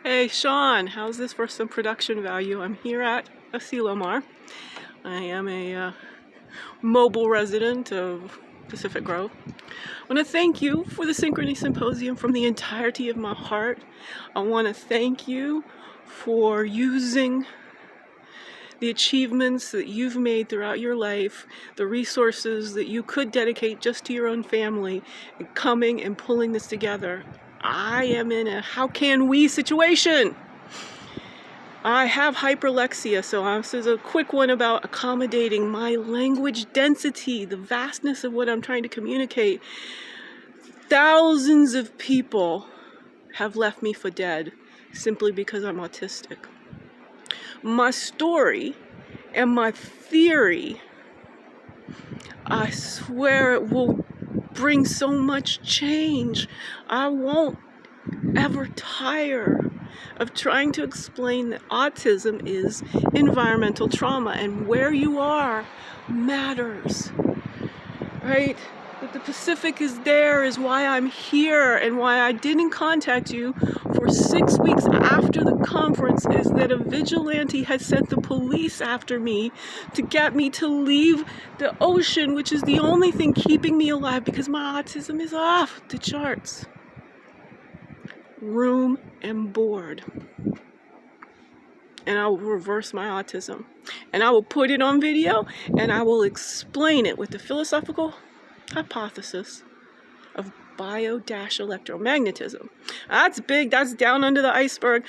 Hey Sean, how's this for some production value? I'm here at Asilomar. I am a mobile resident of Pacific Grove. I want to thank you for the Synchrony Symposium from the entirety of my heart. I want to thank you for using the achievements that you've made throughout your life, the resources that you could dedicate just to your own family, and coming and pulling this together. I am in a how can we situation. I have hyperlexia, so this is a quick one about accommodating my language density, the vastness of what I'm trying to communicate. Thousands of people have left me for dead simply because I'm autistic. My story and my theory, I swear it will bring so much change. I won't ever tire of trying to explain that autism is environmental trauma and where you are matters, right? That the Pacific is there is why I'm here, and why I didn't contact you for 6 weeks after the conference is that a vigilante has sent the police after me to get me to leave the ocean, which is the only thing keeping me alive because my autism is off the charts. Room and board. And I will reverse my autism. And I will put it on video, and I will explain it with the philosophical hypothesis of bio-electromagnetism. That's big, that's down under the iceberg.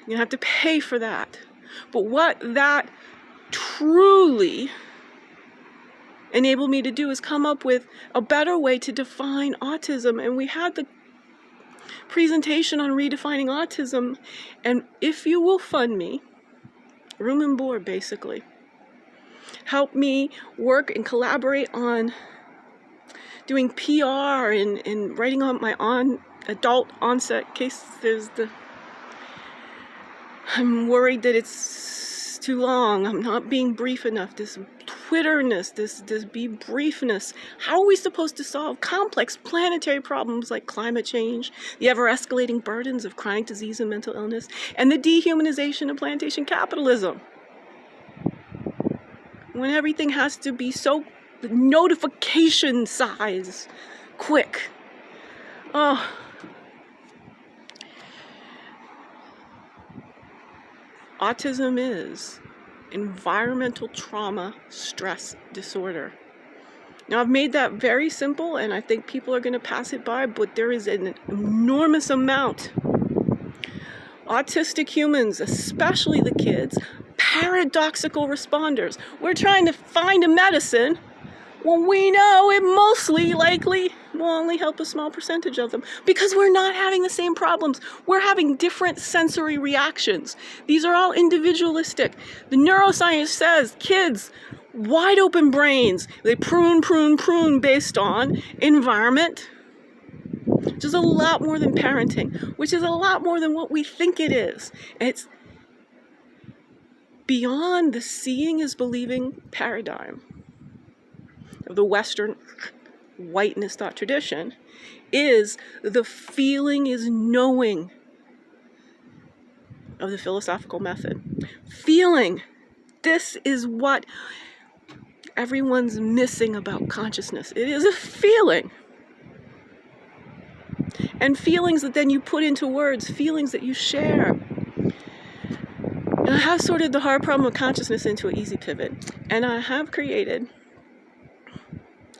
You have to pay for that. But what that truly enabled me to do is come up with a better way to define autism. And we had the presentation on redefining autism, and if you will fund me, room and board basically, help me work and collaborate on doing PR and writing on my adult onset case. I'm worried that it's too long. I'm not being brief enough. This Twitterness, this be briefness. How are we supposed to solve complex planetary problems like climate change, the ever-escalating burdens of chronic disease and mental illness, and the dehumanization of plantation capitalism? When everything has to be so notification size quick. Oh. Autism is environmental trauma stress disorder. Now, I've made that very simple, and I think people are going to pass it by, but there is an enormous amount. Autistic humans, especially the kids, paradoxical responders. We're trying to find a medicine when we know it mostly likely will only help a small percentage of them, because we're not having the same problems. We're having different sensory reactions. These are all individualistic. The neuroscience says kids, wide open brains, they prune based on environment, which is a lot more than parenting, which is a lot more than what we think it is. It's beyond the seeing is believing paradigm of the Western whiteness thought tradition, is the feeling is knowing of the philosophical method. Feeling. This is what everyone's missing about consciousness. It is a feeling. And feelings that then you put into words, feelings that you share. And I have sorted the hard problem of consciousness into an easy pivot. And I have created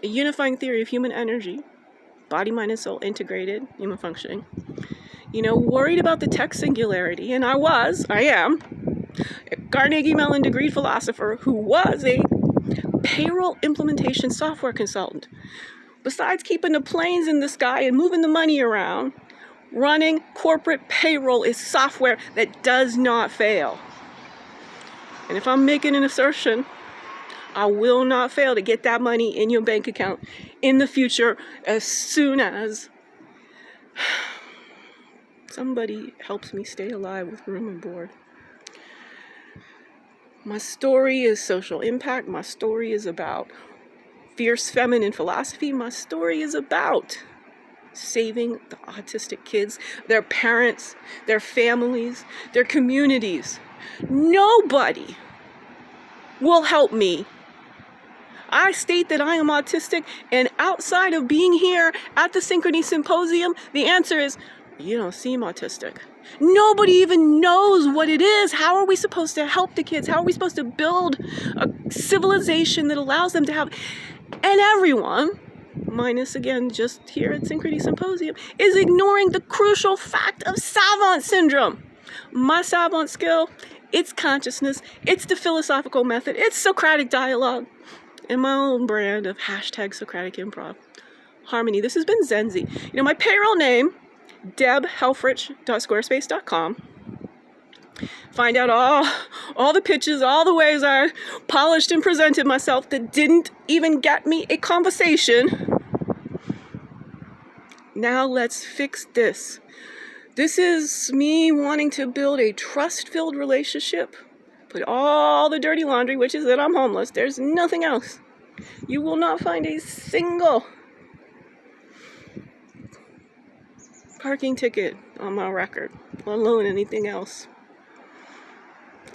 a unifying theory of human energy, body, mind, and soul, integrated human functioning. Worried about the tech singularity, and I am, a Carnegie Mellon degreed philosopher who was a payroll implementation software consultant. Besides keeping the planes in the sky and moving the money around, running corporate payroll is software that does not fail. And if I'm making an assertion, I will not fail to get that money in your bank account in the future as soon as somebody helps me stay alive with room and board. My story is social impact. My story is about fierce feminine philosophy. My story is about saving the autistic kids, their parents, their families, their communities. Nobody will help me. I state that I am autistic, and outside of being here at the Synchrony Symposium, the answer is, you don't seem autistic. Nobody even knows what it is. How are we supposed to help the kids? How are we supposed to build a civilization that allows them to have... And everyone, minus again just here at Synchrony Symposium, is ignoring the crucial fact of savant syndrome. My savant skill, it's consciousness, it's the philosophical method, it's Socratic dialogue, and my own brand of hashtag Socratic improv. Harmony. This has been Zenzi. You know, my payroll name, debhelfrich.squarespace.com. Find out all the pitches, all the ways I polished and presented myself that didn't even get me a conversation. Now let's fix this. This is me wanting to build a trust-filled relationship. Put all the dirty laundry, which is that I'm homeless. There's nothing else. You will not find a single parking ticket on my record, let alone anything else.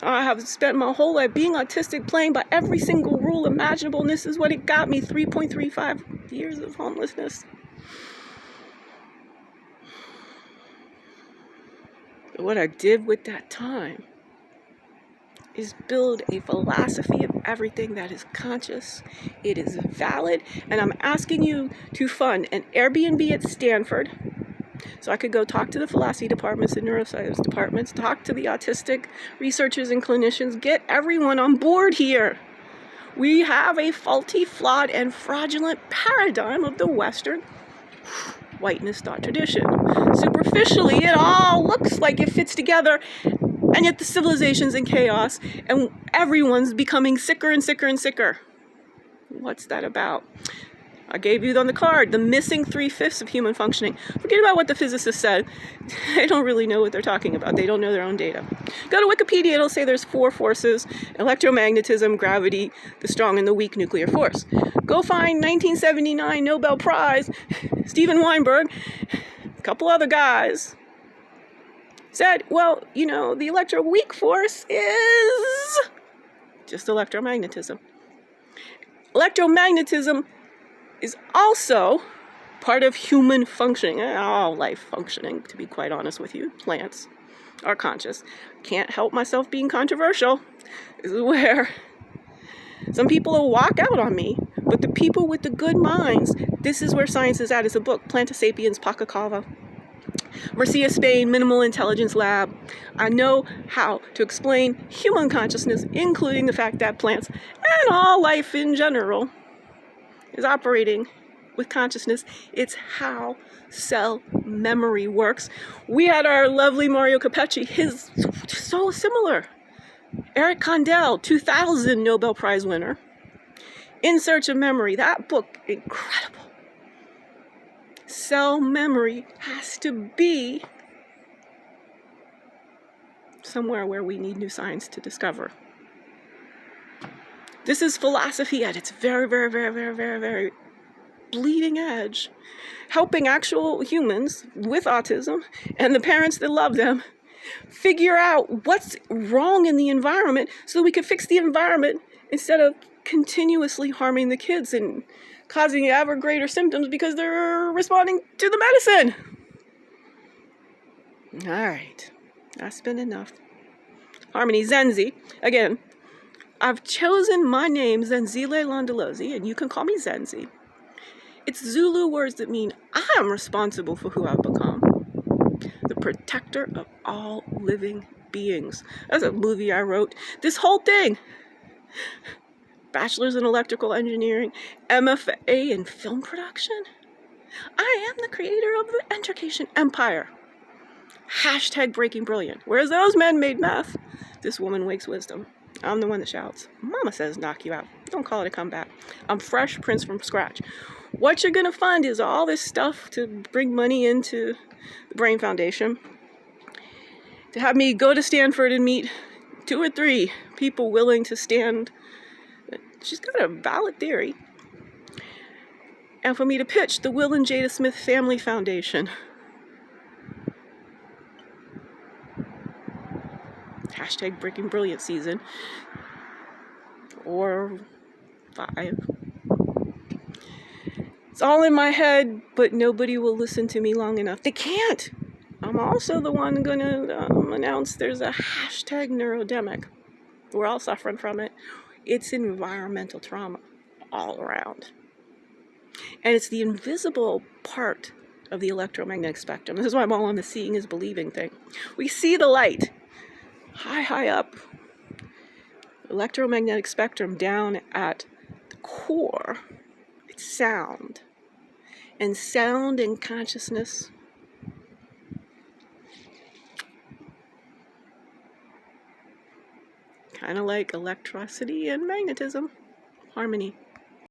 I have spent my whole life being autistic, playing by every single rule imaginable, and this is what it got me, 3.35 years of homelessness. But what I did with that time is build a philosophy of everything that is conscious. It is valid, and I'm asking you to fund an Airbnb at Stanford, so I could go talk to the philosophy departments and neuroscience departments, talk to the autistic researchers and clinicians, get everyone on board here. We have a faulty, flawed, and fraudulent paradigm of the Western whiteness thought tradition. Superficially, it all looks like it fits together, and yet the civilization's in chaos, and everyone's becoming sicker and sicker and sicker. What's that about? I gave you on the card the missing 3/5 of human functioning. Forget about what the physicists said. They don't really know what they're talking about. They don't know their own data. Go to Wikipedia, it'll say there's 4 forces: electromagnetism, gravity, the strong and the weak nuclear force. Go find 1979 Nobel Prize, Steven Weinberg, a couple other guys, said, well, you know, the electro-weak force is just electromagnetism. Electromagnetism is also part of human functioning, all life functioning, to be quite honest with you. Plants are conscious. Can't help myself being controversial. This is where some people will walk out on me, but the people with the good minds, this is where science is at. It's a book, Planta Sapiens Pacacava. Murcia, Spain, Minimal Intelligence Lab. I know how to explain human consciousness, including the fact that plants and all life in general is operating with consciousness. It's how cell memory works. We had our lovely Mario Capecci, his so similar. Eric Kandel, 2000 Nobel Prize winner. In Search of Memory, that book, incredible. Cell memory has to be somewhere where we need new science to discover. This is philosophy at its very, very, very, very, very, very bleeding edge, helping actual humans with autism and the parents that love them figure out what's wrong in the environment so that we can fix the environment instead of continuously harming the kids and causing ever greater symptoms because they're responding to the medicine. All right, that's been enough. Harmony, Zenzi. Again, I've chosen my name, Zenzile Landalozi, and you can call me Zenzi. It's Zulu words that mean I'm responsible for who I've become. The protector of all living beings. That's a movie I wrote. This whole thing. Bachelor's in Electrical Engineering, MFA in Film Production. I am the creator of the education empire. Hashtag breaking brilliant. Whereas those men made math, this woman wakes wisdom. I'm the one that shouts. Mama says knock you out. Don't call it a comeback. I'm fresh prince from scratch. What you're going to find is all this stuff to bring money into the Brain Foundation. To have me go to Stanford and meet 2 or 3 people willing to stand. She's got a valid theory. and for me to pitch the Will and Jada Smith Family Foundation. Hashtag Breaking Brilliant season. Or 5. It's all in my head, but nobody will listen to me long enough. They can't. I'm also the one going to announce there's a hashtag neurodemic. We're all suffering from it. It's environmental trauma all around. And it's the invisible part of the electromagnetic spectrum. This is why I'm all on the seeing is believing thing. We see the light high up. Electromagnetic spectrum down at the core. It's sound. And sound and consciousness kind of like electricity and magnetism. Harmony.